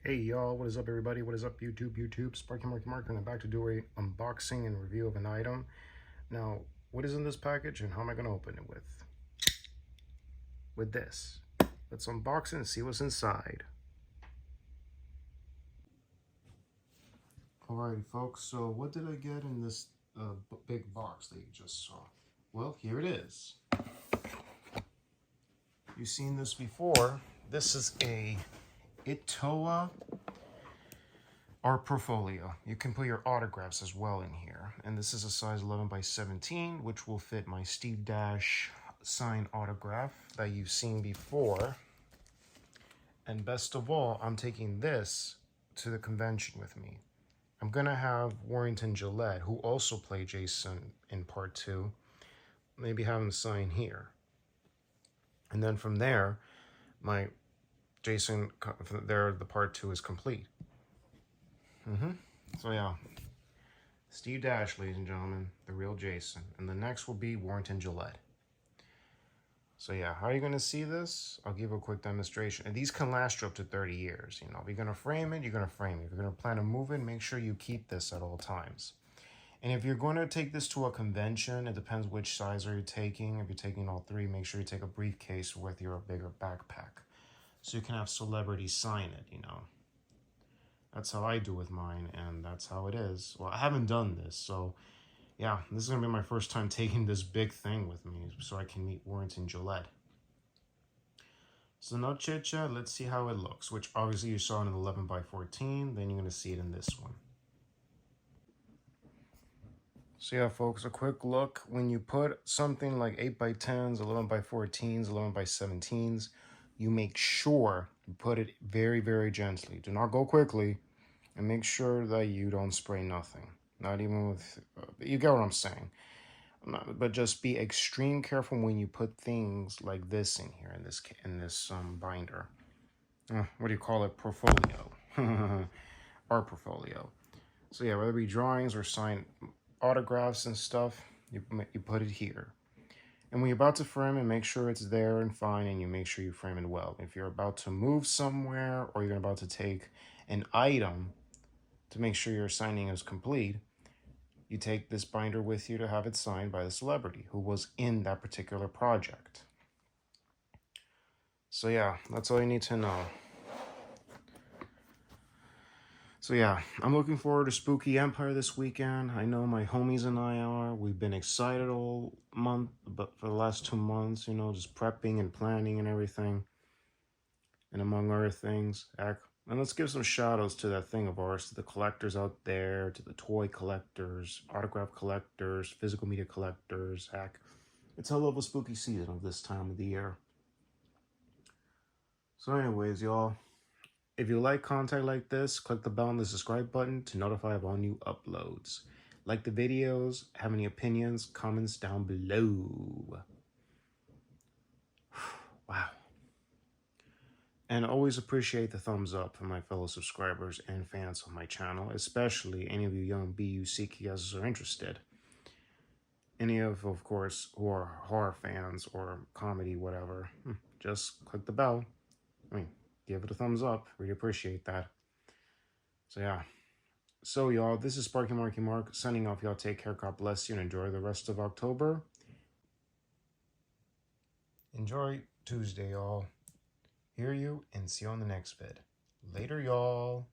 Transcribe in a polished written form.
Hey y'all, what is up everybody? What is up YouTube? Sparky Marky, and I'm back to do a unboxing and review of an item. Now, what is in this package and how am I gonna open it with? With this. Let's unbox it and see what's inside. Alrighty folks, so what did I get in this big box that you just saw? Well, here it is. You've seen this before. This is a ITOYA or Profolio. You can put your autographs as well in here. And this is a size 11 by 17, which will fit my Steve Dash signed autograph that you've seen before. And best of all, I'm taking this to the convention with me. I'm gonna have Warrington Gillette, who also played Jason in part 2, maybe have him sign here. And then from there, my Jason, there the part 2 is complete. So yeah, Steve Dash, ladies and gentlemen, the real Jason. And the next will be Warrington Gillette. So yeah, how are you going to see this? I'll give a quick demonstration. And these can last you up to 30 years. You know, if you're going to frame it, you're going to frame it. If you're going to plan to move it, make sure you keep this at all times. And if you're going to take this to a convention, it depends which size are you taking. If you're taking all three, make sure you take a briefcase with your bigger backpack, so you can have celebrities sign it, you know. That's how I do with mine, and that's how it is. Well, I haven't done this, so yeah, this is going to be my first time taking this big thing with me so I can meet Warrington Gillette. So no chit-chat, let's see how it looks, which obviously you saw in an 11 by 14, then you're going to see it in this one. So yeah, folks, a quick look. When you put something like 8 by 10s, 11 by 14s, 11 by 17s, you make sure you put it very, very gently. Do not go quickly, and make sure that you don't spray nothing. Not even with, you get what I'm saying. But just be extreme careful when you put things like this in here, in this binder. What do you call it? Profolio. Our Profolio. So yeah, whether it be drawings or signed autographs and stuff, you put it here. And when you're about to frame it, make sure it's there and fine, and you make sure you frame it well. If you're about to move somewhere or you're about to take an item to make sure your signing is complete, you take this binder with you to have it signed by the celebrity who was in that particular project. So yeah, that's all you need to know. So yeah, I'm looking forward to Spooky Empire this weekend. I know my homies and I are. We've been excited all month, but for the last 2 months, you know, just prepping and planning and everything. And among other things, and let's give some shout outs to that thing of ours, to the collectors out there, to the toy collectors, autograph collectors, physical media collectors. Heck, it's hell of a spooky season of this time of the year. So anyways, y'all, if you like content like this, click the bell on the subscribe button to notify of all new uploads. Like the videos, have any opinions, comments down below. Wow. And always appreciate the thumbs up from my fellow subscribers and fans on my channel, especially any of you young BUC kiosks are interested. Any of course, who are horror fans or comedy, whatever, just click the bell. I mean, give it a thumbs up. Really appreciate that. So yeah. So y'all, this is Sparky Marky Mark signing off. Y'all take care, God bless you, and enjoy the rest of October. Enjoy Tuesday, y'all. Hear you and see you on the next vid. Later, y'all.